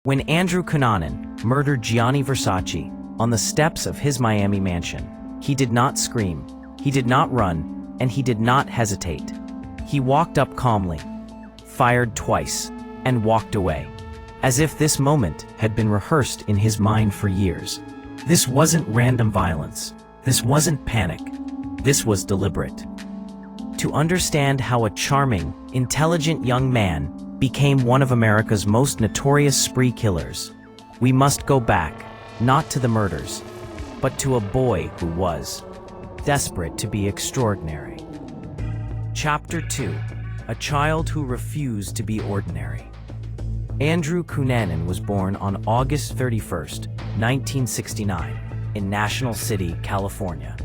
When Andrew Cunanan murdered Gianni Versace on the steps of his Miami mansion, he did not scream, he did not run, and he did not hesitate. He walked up calmly, fired twice, and walked away, as if this moment had been rehearsed in his mind for years. This wasn't random violence. This wasn't panic. This was deliberate. To understand how a charming, intelligent young man became one of America's most notorious spree killers, we must go back, not to the murders, but to a boy who was desperate to be extraordinary. Chapter 2: A child who refused to be ordinary. Andrew Cunanan was born on August 31st, 1969, in National City, California.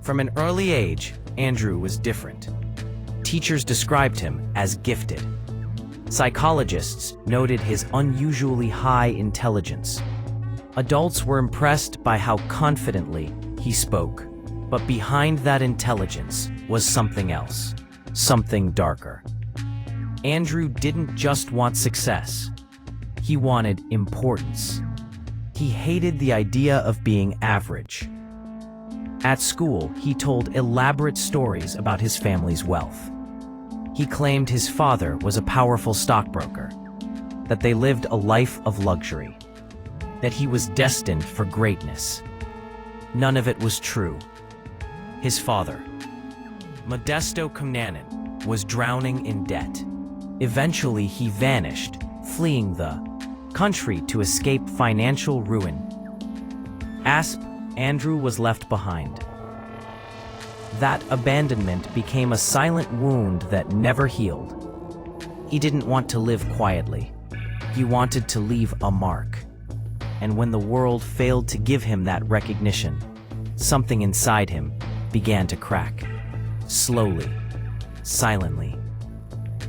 From an early age, Andrew was different. Teachers described him as gifted. Psychologists noted his unusually high intelligence. Adults were impressed by how confidently he spoke. But behind that intelligence was something else, something darker. Andrew didn't just want success. He wanted importance. He hated the idea of being average. At school, he told elaborate stories about his family's wealth. He claimed his father was a powerful stockbroker, that they lived a life of luxury, that he was destined for greatness. None of it was true. His father, Modesto Cunanan, was drowning in debt. Eventually, he vanished, fleeing the country to escape financial ruin. Andrew was left behind. That abandonment became a silent wound that never healed. He didn't want to live quietly. He wanted to leave a mark. And when the world failed to give him that recognition, something inside him began to crack. Slowly, silently,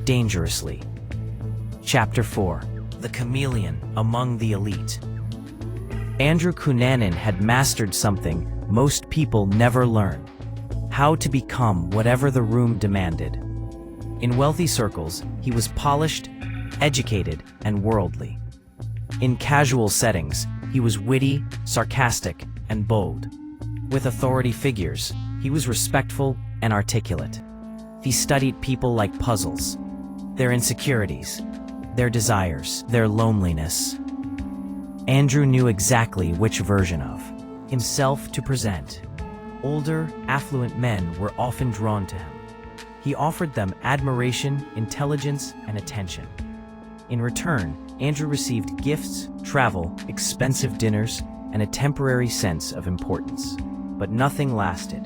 dangerously. Chapter 4: The Chameleon Among the Elite. Andrew Cunanan had mastered something most people never learn: how to become whatever the room demanded. In wealthy circles, he was polished, educated, and worldly. In casual settings, he was witty, sarcastic, and bold. With authority figures, he was respectful and articulate. He studied people like puzzles, their insecurities, their desires, their loneliness. Andrew knew exactly which version of himself to present. Older, affluent men were often drawn to him. He offered them admiration, intelligence, and attention. In return, Andrew received gifts, travel, expensive dinners, and a temporary sense of importance. But nothing lasted.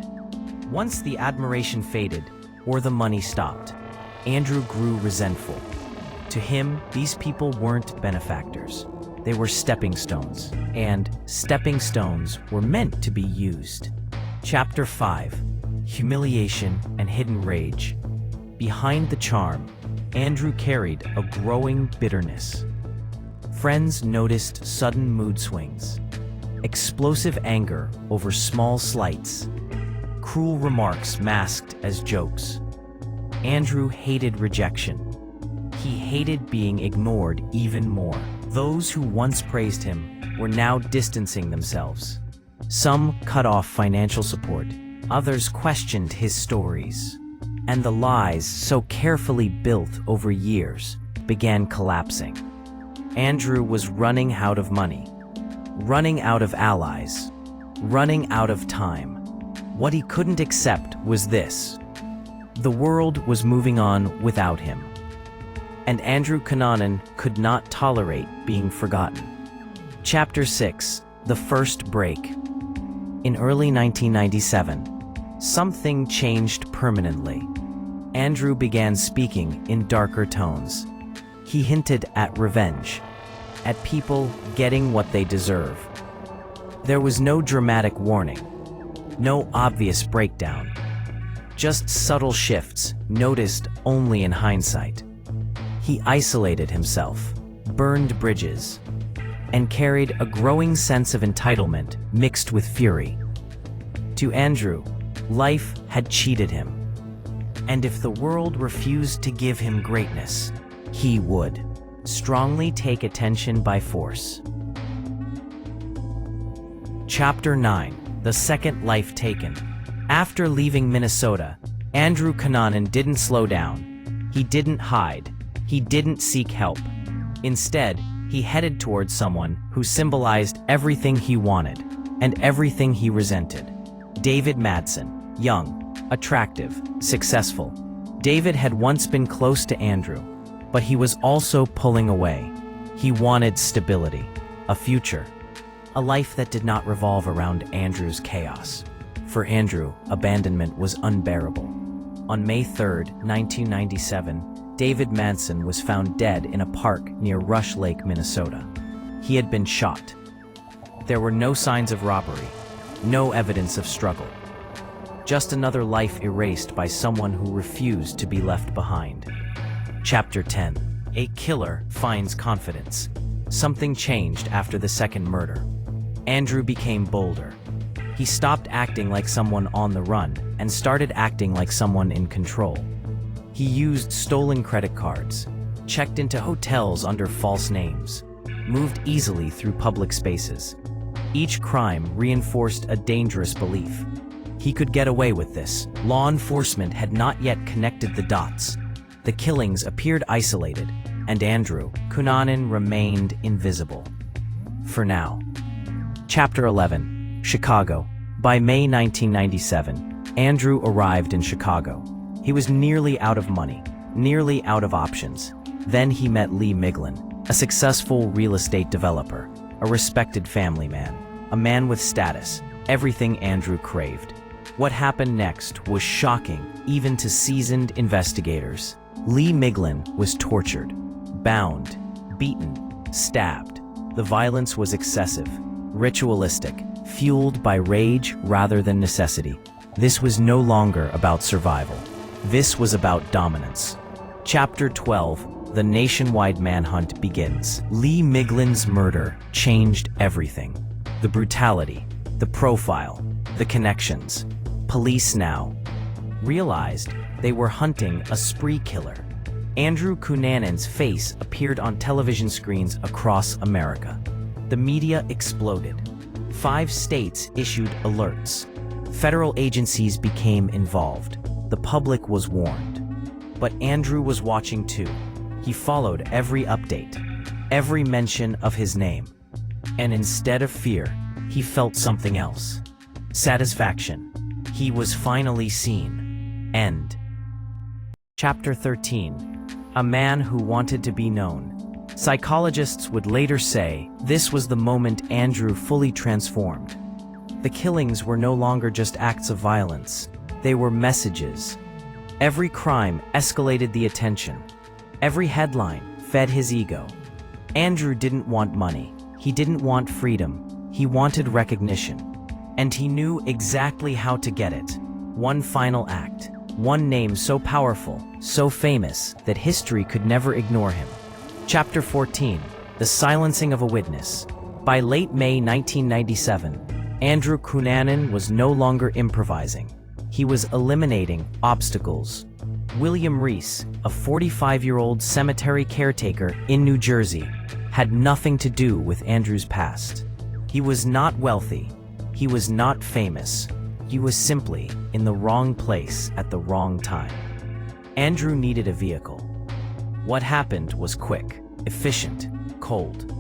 Once the admiration faded, or the money stopped, Andrew grew resentful. To him, these people weren't benefactors. They were stepping stones, and stepping stones were meant to be used. Chapter 5: Humiliation and Hidden Rage. Behind the charm, Andrew carried a growing bitterness. Friends noticed sudden mood swings, explosive anger over small slights, cruel remarks masked as jokes. Andrew hated rejection. He hated being ignored even more. Those who once praised him were now distancing themselves. Some cut off financial support, others questioned his stories. And the lies so carefully built over years began collapsing. Andrew was running out of money, running out of allies, running out of time. What he couldn't accept was this: the world was moving on without him. And Andrew Cunanan could not tolerate being forgotten. Chapter 6: The First Break. In early 1997, something changed permanently. Andrew began speaking in darker tones. He hinted at revenge, at people getting what they deserve. There was no dramatic warning, no obvious breakdown, just subtle shifts noticed only in hindsight. He isolated himself, burned bridges, and carried a growing sense of entitlement mixed with fury. To Andrew, life had cheated him. And if the world refused to give him greatness, he would. strongly take attention by force. Chapter 9. The Second Life Taken. After leaving Minnesota, Andrew Cunanan didn't slow down. He didn't hide. He didn't seek help. Instead, he headed towards someone who symbolized everything he wanted and everything he resented. David Madsen. Young, attractive, successful. David had once been close to Andrew, but he was also pulling away. He wanted stability, a future, a life that did not revolve around Andrew's chaos. For Andrew, abandonment was unbearable. On May 3, 1997, David Madsen was found dead in a park near Rush Lake, Minnesota. He had been shot. There were no signs of robbery, no evidence of struggle. Just another life erased by someone who refused to be left behind. Chapter 10. A killer finds confidence. Something changed after the second murder. Andrew became bolder. He stopped acting like someone on the run and started acting like someone in control. He used stolen credit cards, checked into hotels under false names, moved easily through public spaces. Each crime reinforced a dangerous belief. He could get away with this. Law enforcement had not yet connected the dots. The killings appeared isolated, and Andrew Cunanan remained invisible. For now. Chapter 11. Chicago. By May 1997, Andrew arrived in Chicago. He was nearly out of money, nearly out of options. Then he met Lee Miglin, a successful real estate developer, a respected family man, a man with status, everything Andrew craved. What happened next was shocking, even to seasoned investigators. Lee Miglin was tortured, bound, beaten, stabbed. The violence was excessive, ritualistic, fueled by rage rather than necessity. This was no longer about survival. This was about dominance. Chapter 12. The nationwide manhunt begins. Lee Miglin's murder changed everything. The brutality, the profile, the connections. Police now realized they were hunting a spree killer. Andrew Cunanan's face appeared on television screens across America. The media exploded. 5 states issued alerts. Federal agencies became involved. The public was warned. But Andrew was watching too. He followed every update, every mention of his name. And instead of fear, he felt something else. Satisfaction. He was finally seen. End. Chapter 13. A man who wanted to be known. Psychologists would later say this was the moment Andrew fully transformed. The killings were no longer just acts of violence. They were messages. Every crime escalated the attention. Every headline fed his ego. Andrew didn't want money. He didn't want freedom. He wanted recognition. And he knew exactly how to get it. One final act. One name so powerful, so famous, that history could never ignore him. Chapter 14. The Silencing of a Witness. By late May 1997, Andrew Cunanan was no longer improvising. He was eliminating obstacles. William Reese, a 45-year-old cemetery caretaker in New Jersey, had nothing to do with Andrew's past. He was not wealthy. He was not famous. He was simply in the wrong place at the wrong time. Andrew needed a vehicle. What happened was quick, efficient, cold.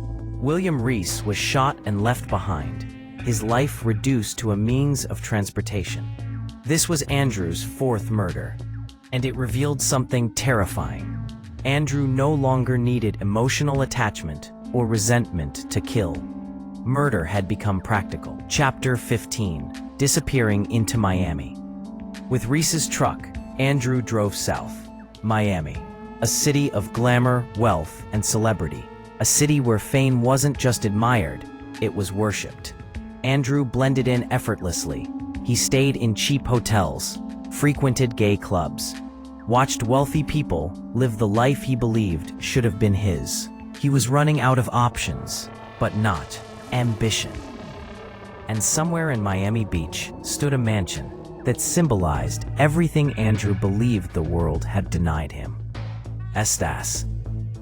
William Reese was shot and left behind, his life reduced to a means of transportation. This was Andrew's 4th murder, and it revealed something terrifying. Andrew no longer needed emotional attachment or resentment to kill. Murder had become practical. Chapter 15. Disappearing into Miami. With Reese's truck, Andrew drove south. Miami, a city of glamour, wealth, and celebrity. A city where fame wasn't just admired, it was worshipped. Andrew blended in effortlessly. He stayed in cheap hotels, frequented gay clubs, watched wealthy people live the life he believed should have been his. He was running out of options, but not ambition. And somewhere in Miami Beach stood a mansion that symbolized everything Andrew believed the world had denied him. Estas.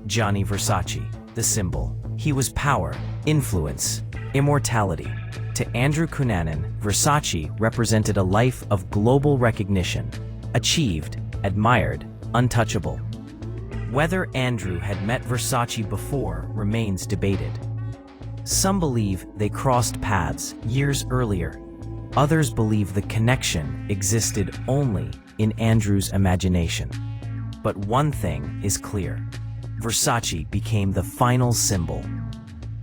Gianni Versace, the symbol. He was power, influence, immortality. To Andrew Cunanan, Versace represented a life of global recognition, achieved, admired, untouchable. Whether Andrew had met Versace before remains debated. Some believe they crossed paths years earlier. Others believe the connection existed only in Andrew's imagination. But one thing is clear: Versace became the final symbol.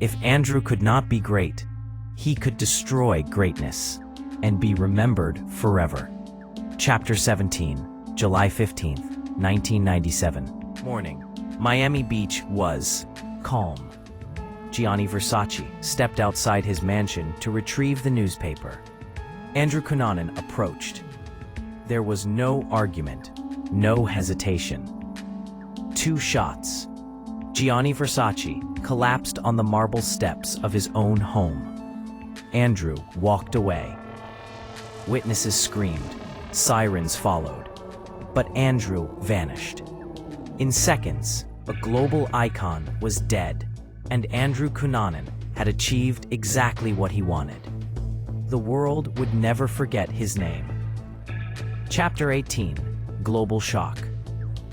If Andrew could not be great, he could destroy greatness and be remembered forever. Chapter 17, July 15th, 1997. Morning. Miami Beach was calm. Gianni Versace stepped outside his mansion to retrieve the newspaper. Andrew Cunanan approached. There was no argument, no hesitation. 2 shots. Gianni Versace collapsed on the marble steps of his own home. Andrew walked away. Witnesses screamed. Sirens followed. But Andrew vanished. In seconds, a global icon was dead, and Andrew Cunanan had achieved exactly what he wanted. The world would never forget his name. Chapter 18, Global Shock.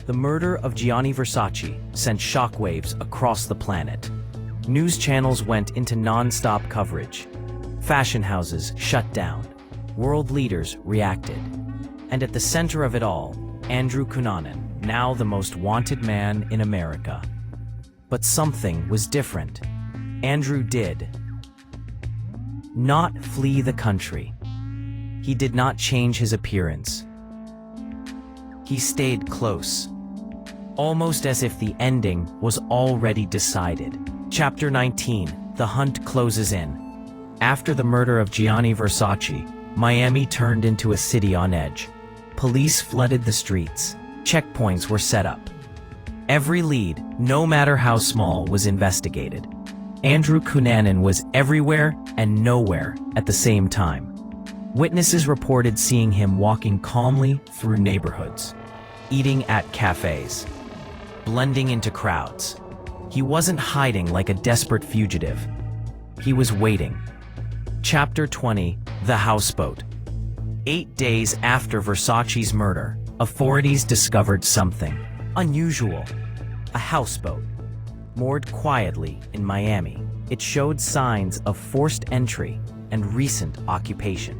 The murder of Gianni Versace sent shockwaves across the planet. News channels went into non-stop coverage. Fashion houses shut down. World leaders reacted. And at the center of it all, Andrew Cunanan, now the most wanted man in America. But something was different. Andrew did not flee the country. He did not change his appearance. He stayed close, almost as if the ending was already decided. Chapter 19, The hunt closes in. After the murder of Gianni Versace, Miami turned into a city on edge. Police flooded the streets. Checkpoints were set up. Every lead, no matter how small, was investigated. Andrew Cunanan was everywhere and nowhere at the same time. Witnesses reported seeing him walking calmly through neighborhoods, eating at cafes, blending into crowds. He wasn't hiding like a desperate fugitive. He was waiting. Chapter 20, The Houseboat. 8 days after Versace's murder, authorities discovered something unusual. A houseboat, moored quietly in Miami. It showed signs of forced entry and recent occupation.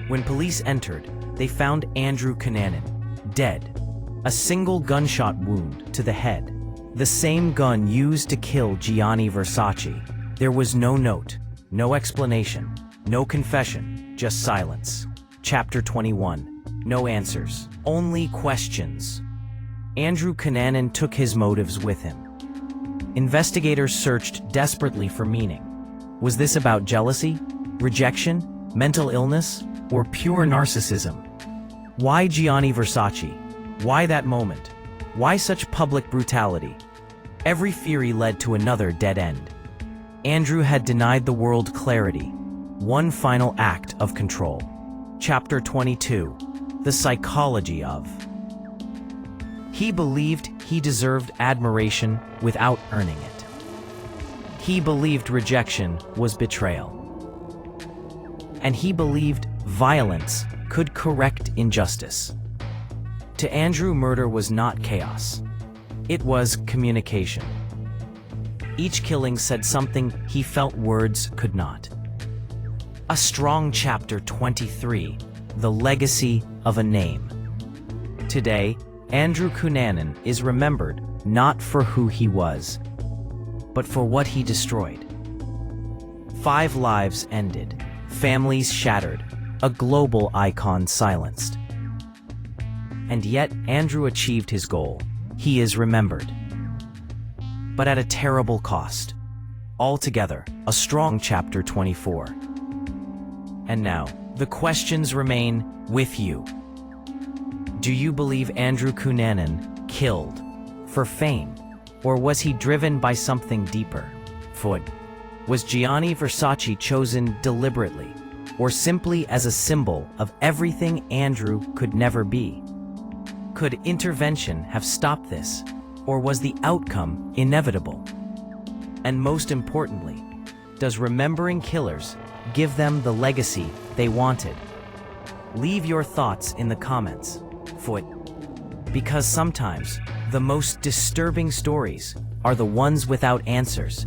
When police entered, they found Andrew Cunanan, dead. A single gunshot wound to the head. The same gun used to kill Gianni Versace. There was no note, no explanation, no confession, just silence. Chapter 21, No answers, only questions. Andrew Cunanan took his motives with him. Investigators searched desperately for meaning. Was this about jealousy, rejection, mental illness, or pure narcissism? Why Gianni Versace? Why that moment? Why such public brutality? Every theory led to another dead end. Andrew had denied the world clarity, one final act of control. Chapter 22, The Psychology of. He believed he deserved admiration without earning it. He believed rejection was betrayal. And he believed violence could correct injustice. To Andrew, murder was not chaos. It was communication. Each killing said something he felt words could not. A strong chapter 23, The Legacy of a Name. Today, Andrew Cunanan is remembered not for who he was, but for what he destroyed. 5 lives ended, families shattered, a global icon silenced. And yet, Andrew achieved his goal. He is remembered. But at a terrible cost. Altogether, a strong chapter 24. And now, the questions remain with you. Do you believe Andrew Cunanan killed for fame? Or was he driven by something deeper? Was Gianni Versace chosen deliberately, or simply as a symbol of everything Andrew could never be? Could intervention have stopped this? or was the outcome inevitable? And most importantly, does remembering killers give them the legacy they wanted? Leave your thoughts in the comments. Because sometimes the most disturbing stories are the ones without answers.